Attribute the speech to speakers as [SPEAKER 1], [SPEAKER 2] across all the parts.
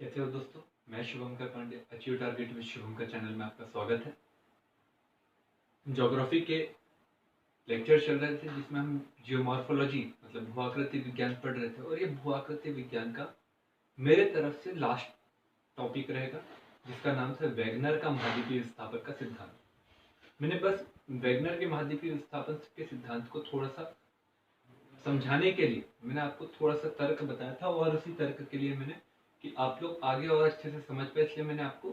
[SPEAKER 1] कैसे हो दोस्तों। मैं Shubhankar Pandey, achieve target with Shubhankar channel में आपका स्वागत है। ज्योग्राफी के लेक्चर चल रहे थे जिसमें हम जियोमॉर्फोलॉजी मतलब भूआकृति विज्ञान पढ़ रहे थे, और ये भूआकृति विज्ञान का मेरे तरफ से लास्ट टॉपिक रहेगा, जिसका नाम था वैगनर का महाद्वीपीय विस्थापन का सिद्धांत। मैंने बस वैगनर के महाद्वीपीय विस्थापन के सिद्धांत को थोड़ा सा समझाने के लिए मैंने आपको थोड़ा सा तर्क बताया था, और उसी तर्क के लिए मैंने कि आप लोग आगे और अच्छे से समझ पाए, इसलिए मैंने आपको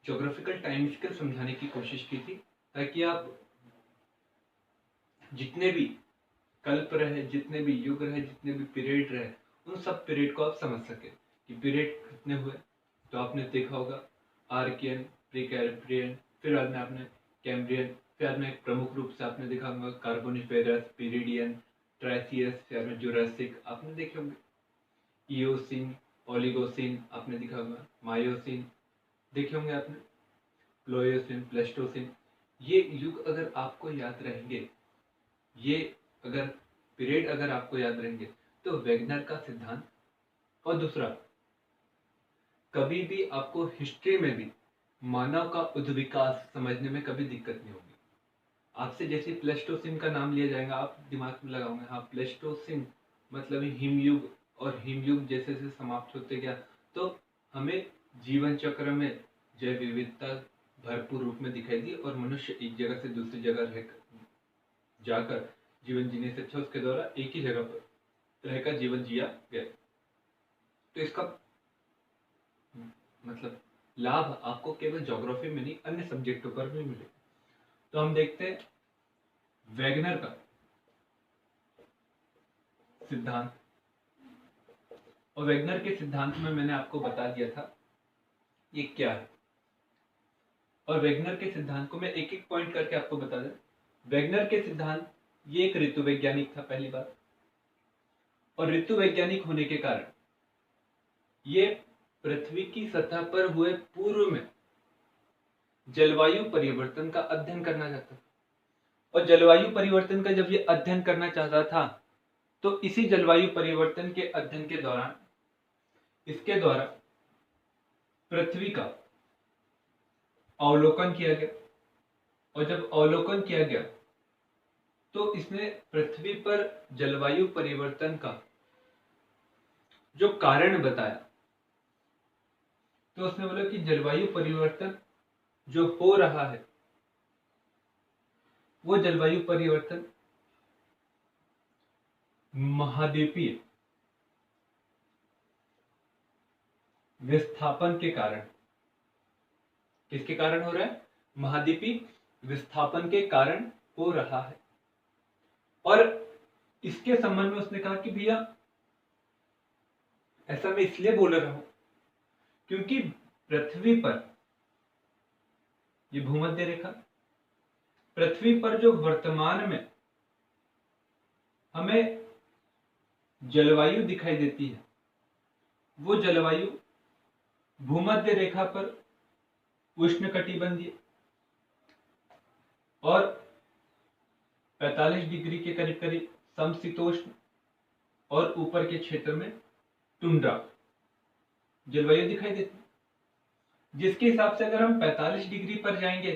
[SPEAKER 1] ज्योग्राफिकल टाइम स्केल समझाने की कोशिश की थी, ताकि आप जितने भी कल्प रहे, जितने भी युग रहे, जितने भी पीरियड रहे, उन सब पीरियड को आप समझ सके कि पीरियड कितने हुए। तो आपने देखा होगा आर्कियन, प्री कैम्ब्रियन, फिर आपने कैम्ब्रियन, फिर आपने प्रमुख रूप से आपने देखा होगा कार्बोनिफेरस, पीरियडियन, ट्राइसियस, फिर आपने जुरासिक आपने देखे होंगे, इयोसिन, ओलिगोसिन आपने देखा होगा, मायोसिन देखे होंगे आपने, प्लोयोसिन, प्लेस्टोसिन। ये युग अगर आपको याद रहेंगे, ये अगर पीरियड अगर आपको याद रहेंगे, तो वैगनर का सिद्धांत। और दूसरा, कभी भी आपको हिस्ट्री में भी मानव का उद्विकास समझने में कभी दिक्कत नहीं होगी। आपसे जैसे प्लेस्टोसिन का नाम लिया जाएगा, आप दिमाग में लगाओगे हाँ प्लेस्टोसिन मतलब हिमयुग, और हिमयुग जैसे जैसे समाप्त होते गया तो हमें जीवन चक्र में जैव विविधता भरपूर रूप में दिखाई दी, और मनुष्य एक जगह से दूसरी जगह जाकर जीवन जीने से अच्छा उसके द्वारा एक ही जगह पर रहकर जीवन जिया गया। तो इसका मतलब लाभ आपको केवल ज्योग्राफी में नहीं, अन्य सब्जेक्टों पर भी मिले। तो हम देखते हैं वैगनर का सिद्धांत। और वैगनर के सिद्धांत में मैंने आपको बता दिया था ये क्या है, और वैगनर के सिद्धांत को मैं एक एक पॉइंट करके आपको बता दें। वैगनर के सिद्धांत, ये एक ऋतु वैज्ञानिक था पहली बार, और ऋतु वैज्ञानिक होने के कारण ये पृथ्वी की सतह पर हुए पूर्व में जलवायु परिवर्तन का अध्ययन करना चाहता था। और जलवायु परिवर्तन का जब ये अध्ययन करना चाहता था, तो इसी जलवायु परिवर्तन के अध्ययन के दौरान इसके द्वारा पृथ्वी का अवलोकन किया गया। और जब अवलोकन किया गया तो इसने पृथ्वी पर जलवायु परिवर्तन का जो कारण बताया। तो उसने बोला कि जलवायु परिवर्तन जो हो रहा है, वो जलवायु परिवर्तन महाद्वीपीय विस्थापन के कारण। किसके कारण हो रहा है? महाद्वीपीय विस्थापन के कारण हो रहा है। और इसके संबंध में उसने कहा कि भैया ऐसा मैं इसलिए बोल रहा हूं क्योंकि पृथ्वी पर ये भूमध्य रेखा, पृथ्वी पर जो वर्तमान में हमें जलवायु दिखाई देती है, वो जलवायु भूमध्य रेखा पर उष्णकटिबंधीय और 45 डिग्री के करीब करीब समशीतोष्ण, और ऊपर के क्षेत्र में टुंड्रा जलवायु दिखाई देती है। जिसके हिसाब से अगर हम 45 डिग्री पर जाएंगे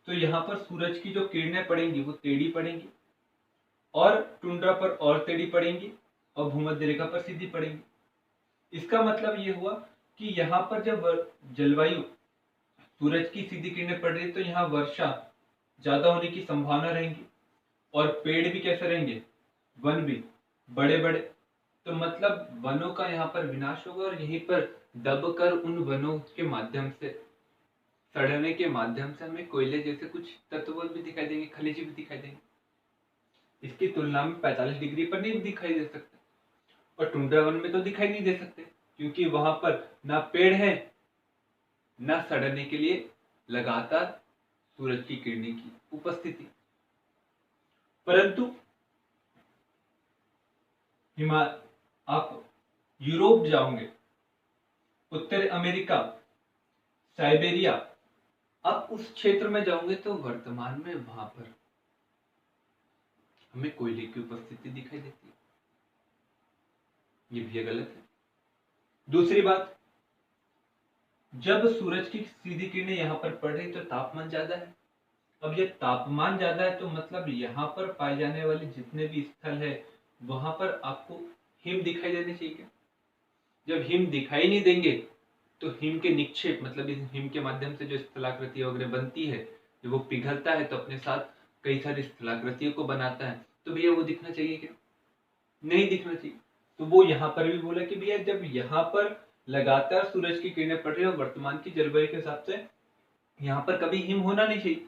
[SPEAKER 1] तो यहाँ पर सूरज की जो किरणें पड़ेंगी वो टेढ़ी पड़ेंगी, और टुंड्रा पर और टेढ़ी पड़ेंगी, और भूमध्य रेखा पर सीधी पड़ेंगी। इसका मतलब ये हुआ कि यहाँ पर जब जलवायु सूरज की सीधी किरणें पड़ रही तो यहाँ वर्षा ज्यादा होने की संभावना रहेगी, और पेड़ भी कैसे रहेंगे? वन भी बड़े बड़े। तो मतलब वनों का यहाँ पर विनाश होगा, और यहीं पर दबकर उन वनों के माध्यम से, सड़ने के माध्यम से हमें कोयले जैसे कुछ तत्व भी दिखाई देंगे, खनिज भी दिखाई देंगे। इसकी तुलना में 45 डिग्री पर नहीं दिखाई दे सकते, और टुंड्रा वन में तो दिखाई नहीं दे सकते, क्योंकि वहां पर ना पेड़ है ना सड़ने के लिए लगातार सूरज की किरणें की उपस्थिति। परंतु आप यूरोप जाओगे, उत्तर अमेरिका, साइबेरिया, आप उस क्षेत्र में जाओगे तो वर्तमान में वहां पर हमें कोयले की उपस्थिति दिखाई देती है। ये भी गलत है। दूसरी बात, जब सूरज की सीधी किरणें यहाँ पर पड़ रही तो तापमान ज्यादा है। अब ये तापमान ज्यादा है तो मतलब यहाँ पर पाए जाने वाले जितने भी स्थल है वहां पर आपको हिम दिखाई देने चाहिए क्या? जब हिम दिखाई नहीं देंगे तो हिम के निक्षेप मतलब इस हिम के माध्यम से जो स्थलाकृति वगैरह बनती है, जब वो पिघलता है तो अपने साथ कई सारी स्थलाकृतियों को बनाता है, तो भैया वो दिखना चाहिए क्या? नहीं दिखना चाहिए। तो वो यहाँ पर भी बोला कि भैया जब यहाँ पर लगातार सूरज की किरणें पड़ रही है और वर्तमान की जलवायु के हिसाब से यहाँ पर कभी हिम होना नहीं चाहिए,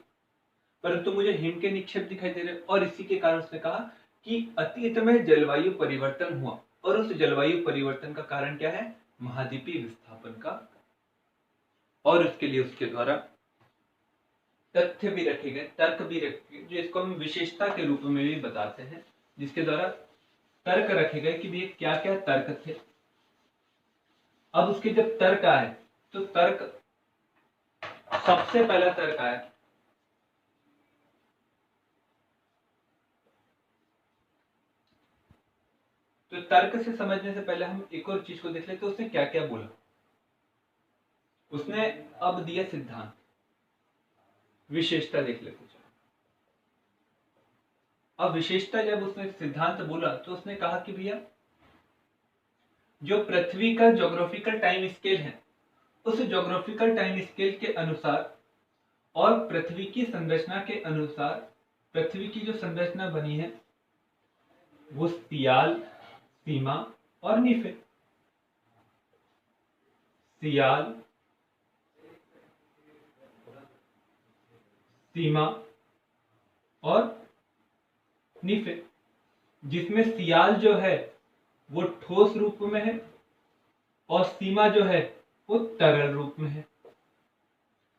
[SPEAKER 1] परंतु मुझे हिम के निक्षेप दिखाई दे रहे। और इसी के कारण उसने कहा कि अतीत में जलवायु परिवर्तन हुआ और उस जलवायु परिवर्तन का कारण क्या है? महाद्वीपीय विस्थापन का। और उसके लिए उसके द्वारा तथ्य भी रखे गए, तर्क भी रखे गए, जो इसको हम विशेषता के रूप में भी बताते हैं, जिसके द्वारा तर्क रखे गए कि भैया क्या क्या तर्क थे। अब उसके जब तर्क आए तो तर्क, सबसे पहला तर्क आया तो तर्क से समझने से पहले हम एक और चीज को देख लेते, उसने क्या क्या बोला। उसने अब दिया सिद्धांत, विशेषता देख लेते। अब विशेषता जब उसने सिद्धांत बोला तो उसने कहा कि भैया जो पृथ्वी का ज्योग्राफिकल टाइम स्केल है, उस ज्योग्राफिकल टाइम स्केल के अनुसार और पृथ्वी की संरचना के अनुसार पृथ्वी की जो संरचना बनी है वो सियाल, सीमा और निफे, सियाल, सीमा और निफे, जिसमें सियाल जो है वो ठोस रूप में है और सीमा जो है वो तरल रूप में है,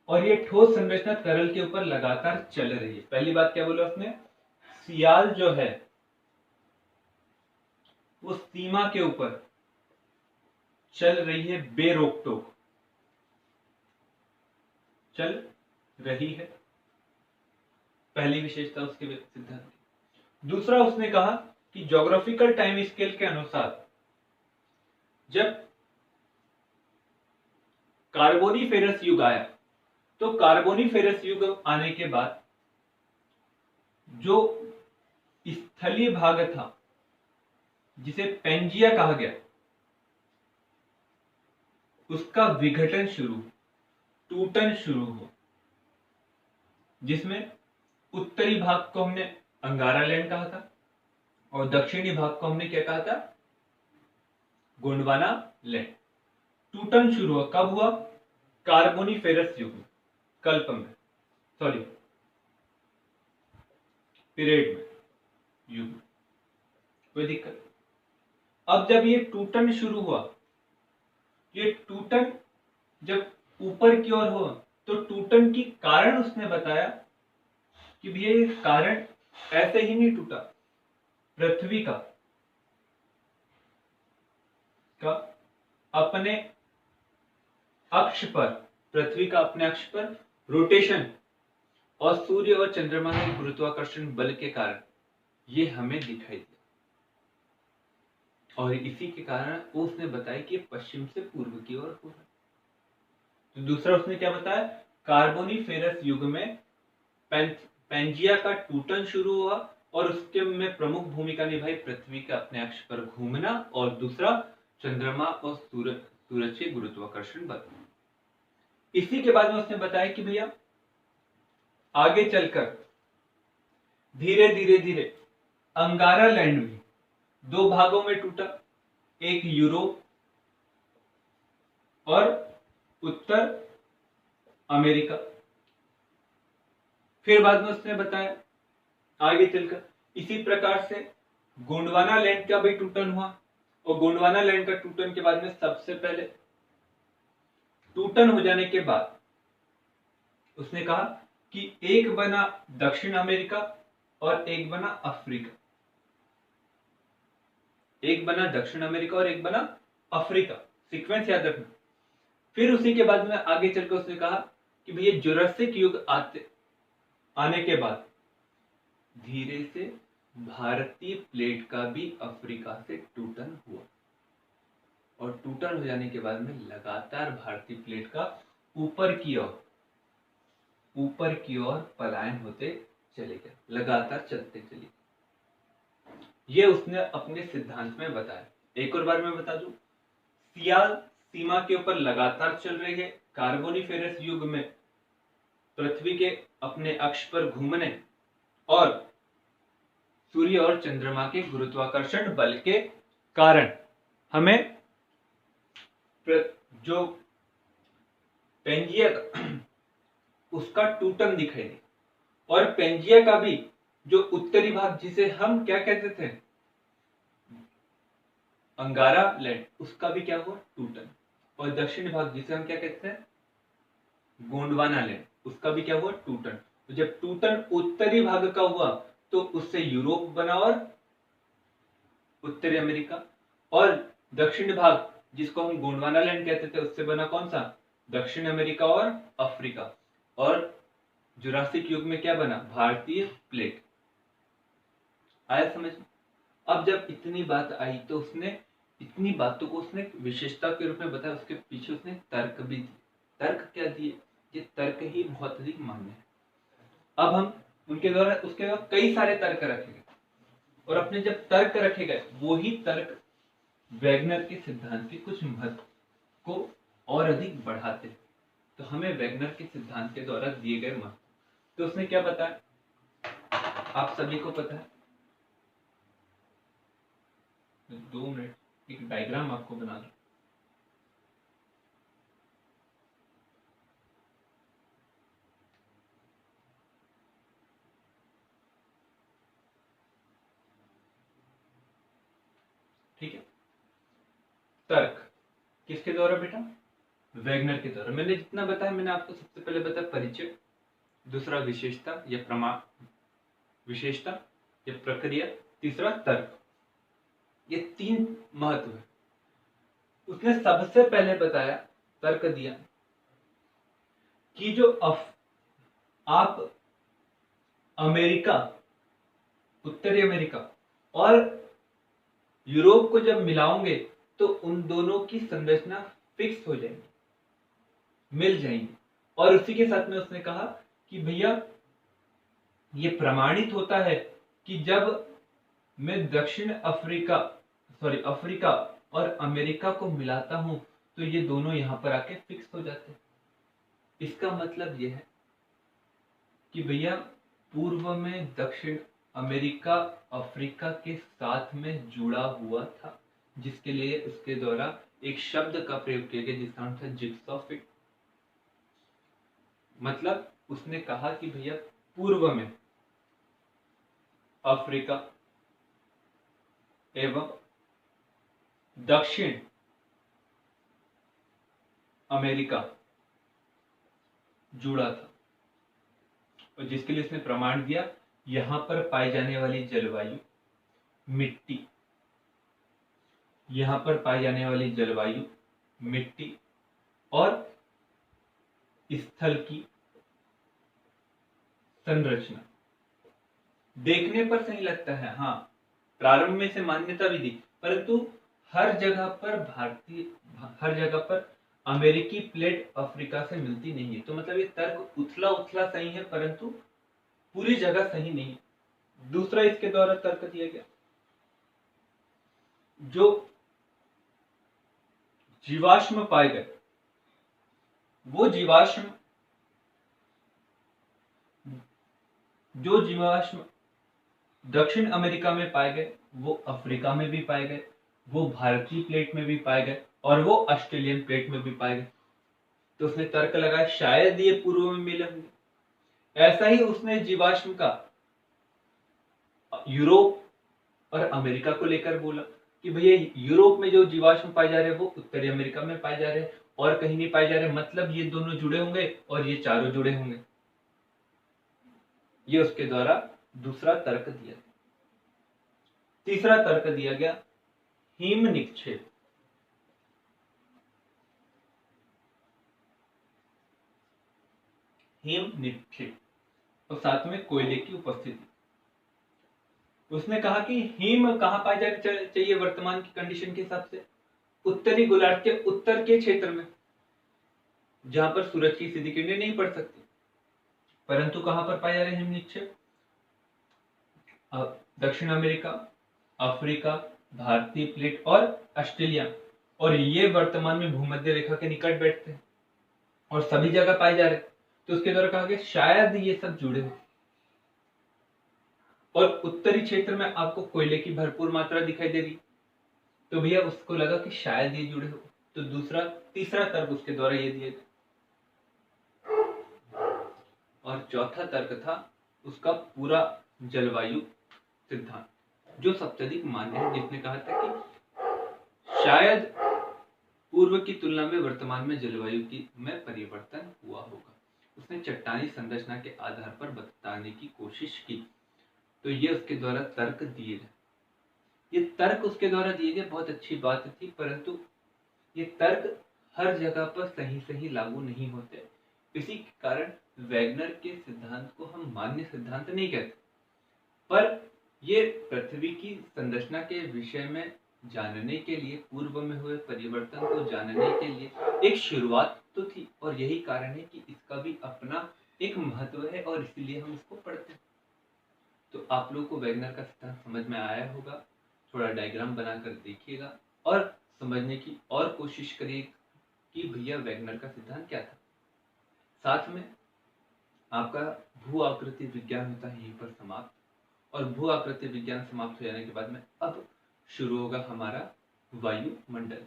[SPEAKER 1] और ये ठोस संरचना तरल के ऊपर लगातार चल रही है। पहली बात क्या बोला उसने? सियाल जो है वो सीमा के ऊपर चल रही है, बेरोक टोक चल रही है, पहली विशेषता उसके सिद्धांत की। दूसरा उसने कहा कि ज्योग्राफिकल टाइम स्केल के अनुसार जब कार्बोनिफेरस युग आया तो कार्बोनिफेरस युग आने के बाद जो स्थलीय भाग था जिसे पेंजिया कहा गया, उसका विघटन शुरू, टूटन शुरू हो, जिसमें उत्तरी भाग को हमने अंगारा लैंड कहा था और दक्षिणी भाग को हमने क्या कहा था? गोंडवाना लैंड। टूटन शुरू हुआ, कब हुआ? कार्बोनिफेरस युग में, कल्प में, सॉरी पीरियड में, युग में, कोई दिक्कत। अब जब ये टूटन शुरू हुआ, ये टूटन जब ऊपर की ओर हुआ तो टूटन की कारण उसने बताया कि भैया ये कारण ऐसे ही नहीं टूटा, पृथ्वी का अपने अक्ष पर, पृथ्वी का अपने अक्ष पर रोटेशन और सूर्य और चंद्रमा के गुरुत्वाकर्षण बल के कारण ये हमें दिखाई दिया, और इसी के कारण उसने बताया कि पश्चिम से पूर्व की ओर हो रहा है। तो दूसरा उसने क्या बताया? कार्बोनिफेरस युग में पेंजिया का टूटन शुरू हुआ और उसके में प्रमुख भूमिका निभाई पृथ्वी का अपने अक्ष पर घूमना, और दूसरा चंद्रमा और सूरज के गुरुत्वाकर्षण बल। इसी के बाद में उसने बताया कि भैया आगे चलकर धीरे धीरे धीरे अंगारा लैंड भी दो भागों में टूटा, एक यूरोप और उत्तर अमेरिका। फिर बाद में उसने बताया आगे चलकर इसी प्रकार से गोंडवाना लैंड का भी टूटन हुआ, और गोंडवाना लैंड का टूटन के बाद में सबसे पहले टूटन हो जाने के बाद उसने कहा कि एक बना दक्षिण अमेरिका और एक बना अफ्रीका, एक बना दक्षिण अमेरिका और एक बना अफ्रीका, सीक्वेंस याद रखना। फिर उसी के बाद में आगे चलकर उसने कहा कि भैया जुरासिक युग आने के बाद धीरे से भारतीय प्लेट का भी अफ्रीका से टूटन हुआ, और टूटन हो जाने के बाद में लगातार भारतीय प्लेट का ऊपर की ओर पलायन होते चले गए, लगातार चलते चले गए। ये उसने अपने सिद्धांत में बताया। एक और बार मैं बता दूं, सियाल सीमा के ऊपर लगातार चल रही है। कार्बोनिफेरस युग में पृथ्वी के अपने अक्ष पर घूमने और सूर्य और चंद्रमा के गुरुत्वाकर्षण बल के कारण हमें जो पेंजिया उसका टूटन दिखाई दे, और पेंजिया का भी जो उत्तरी भाग, जिसे हम क्या कहते थे, अंगारा लैंड, उसका भी क्या हुआ, टूटन। और दक्षिणी भाग, जिसे हम क्या कहते हैं, गोंडवाना लैंड, उसका भी क्या हुआ, टूटन। तो जब टूटन उत्तरी भाग का हुआ तो उससे यूरोप बना और उत्तरी अमेरिका, और दक्षिण भाग जिसको हम गोंडवाना लैंड कहते थे उससे बना कौन सा, दक्षिण अमेरिका और अफ्रीका। और जुरासिक युग में क्या बना, भारतीय प्लेट। आया समझ में? अब जब इतनी बात आई तो उसने इतनी बातों को उसने विशेषता के रूप में बताया, उसके पीछे उसने तर्क भी दिए। तर्क क्या दिए, ये तर्क ही बहुत अधिक मान्य है। अब हम उनके द्वारा उसके बाद कई सारे तर्क रखे गए, और अपने जब तर्क रखे गए वही तर्क वैगनर के सिद्धांत के कुछ महत्व को और अधिक बढ़ाते हैं। तो हमें वैगनर के सिद्धांत के द्वारा दिए गए महत्व, तो उसने क्या बताया, आप सभी को पता है। 2 मिनट, एक डायग्राम आपको बना दो। ठीक है, तर्क किसके द्वारा बेटा, वैगनर के द्वारा। मैंने जितना बताया, मैंने आपको सबसे पहले बताया परिचय, दूसरा विशेषता या प्रमाण, विशेषता या प्रक्रिया, तीसरा तर्क। ये 3 महत्व है। उसने सबसे पहले बताया, तर्क दिया कि जो आप अमेरिका, उत्तरी अमेरिका और यूरोप को जब मिलाओगे तो उन दोनों की संरचना फिक्स हो जाएगी, मिल जाएंगी। और उसी के साथ में उसने कहा कि भैया ये प्रमाणित होता है कि जब मैं अफ्रीका और अमेरिका को मिलाता हूं तो ये दोनों यहां पर आके फिक्स हो जाते हैं। इसका मतलब यह है कि भैया पूर्व में दक्षिण अमेरिका अफ्रीका के साथ में जुड़ा हुआ था, जिसके लिए उसके द्वारा एक शब्द का प्रयोग किया गया जिसका नाम था जिग्सॉ फिट। मतलब उसने कहा कि भैया पूर्व में अफ्रीका एवं दक्षिण अमेरिका जुड़ा था, और जिसके लिए उसने प्रमाण दिया, यहां पर पाई जाने वाली जलवायु, मिट्टी, यहां पर पाई जाने वाली जलवायु, मिट्टी और स्थल की संरचना देखने पर सही लगता है। हाँ, प्रारंभ में से मान्यता भी दी, परंतु हर जगह पर अमेरिकी प्लेट अफ्रीका से मिलती नहीं है। तो मतलब ये तर्क उथला उथला सही है, परंतु पूरी जगह सही नहीं है। दूसरा इसके द्वारा तर्क दिया गया, जो जीवाश्म पाए गए, वो जीवाश्म दक्षिण अमेरिका में पाए गए, वो अफ्रीका में भी पाए गए, वो भारतीय प्लेट में भी पाए गए, और वो ऑस्ट्रेलियन प्लेट में भी पाए गए। तो उसने तर्क लगाया शायद ये पूर्व में मिले होंगे। ऐसा ही उसने जीवाश्म का यूरोप और अमेरिका को लेकर बोला कि भैया यूरोप में जो जीवाश्म पाए जा रहे हैं वो उत्तरी अमेरिका में पाए जा रहे हैं और कहीं नहीं पाए जा रहे, मतलब ये दोनों जुड़े होंगे और ये चारों जुड़े होंगे। ये उसके द्वारा दूसरा तर्क दिया। तीसरा तर्क दिया गया हिम निक्षेप। हिम निक्षेप और साथ में कोयले की उपस्थिति। उसने कहा कि हिम कहां पाया जाना चाहिए वर्तमान की कंडीशन के हिसाब से, उत्तरी गोलार्ध के उत्तर के क्षेत्र में, जहां पर सूरज की सीधी किरणें नहीं पड़ सकती। परंतु कहां पर पाए जा रहे हैं हिमनिक्षेप? दक्षिण अमेरिका, अफ्रीका, भारतीय प्लेट और ऑस्ट्रेलिया, और ये वर्तमान में भूमध्य रेखा के निकट बैठते हैं और सभी जगह पाए जा रहे हैं। तो उसके द्वारा कहा गया शायद ये सब जुड़े हो। और उत्तरी क्षेत्र में आपको कोयले की भरपूर मात्रा दिखाई दे रही, तो भैया उसको लगा कि शायद ये जुड़े हो। तो तीसरा तर्क उसके द्वारा ये दिया गया। और चौथा तर्क था उसका पूरा जलवायु सिद्धांत, जो सबसे अधिक मान्य है, जिसने कहा था कि शायद पूर्व की तुलना में वर्तमान में जलवायु में परिवर्तन हुआ होगा। उसने चट्टानी संरचना के आधार पर बताने की कोशिश की। तो ये उसके द्वारा तर्क दिए गए। ये तर्क उसके द्वारा दिए गए बहुत अच्छी बात थी, परंतु ये तर्क हर जगह पर सही लागू नहीं होते। इसी के कारण वैगनर के सिद्धांत को हम मान्य सिद्धांत नहीं कहते, पर ये पृथ्वी की संरचना के विषय में जानने के लिए, पूर्व में हुए परिवर्तन को जानने के लिए एक शुरुआत तो थी। और यही कारण है कि इसका भी अपना एक महत्व है और इसीलिए हम इसको पढ़ते हैं। तो आप लोगों को वैगनर का सिद्धांत समझ में आया होगा। थोड़ा डायग्राम बनाकर देखिएगा और समझने की और कोशिश करिए कि भैया वैगनर का सिद्धांत क्या था। साथ में आपका भू आकृति विज्ञान होता है यहीं पर समाप्त, और भू आकृति विज्ञान समाप्त हो जाने के बाद में अब शुरू होगा हमारा वायुमंडल।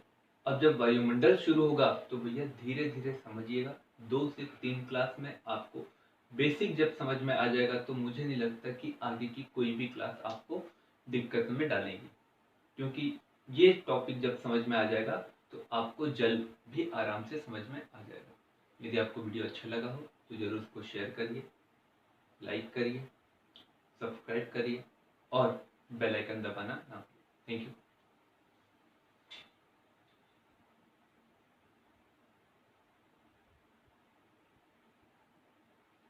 [SPEAKER 1] अब जब वायुमंडल शुरू होगा तो भैया धीरे धीरे समझिएगा, 2 से 3 क्लास में आपको बेसिक जब समझ में आ जाएगा तो मुझे नहीं लगता कि आगे की कोई भी क्लास आपको दिक्कत में डालेगी, क्योंकि ये टॉपिक जब समझ में आ जाएगा तो आपको जल्द भी आराम से समझ में आ जाएगा। यदि आपको वीडियो अच्छा लगा हो तो जरूर उसको शेयर करिए, लाइक करिए, सब्सक्राइब करिए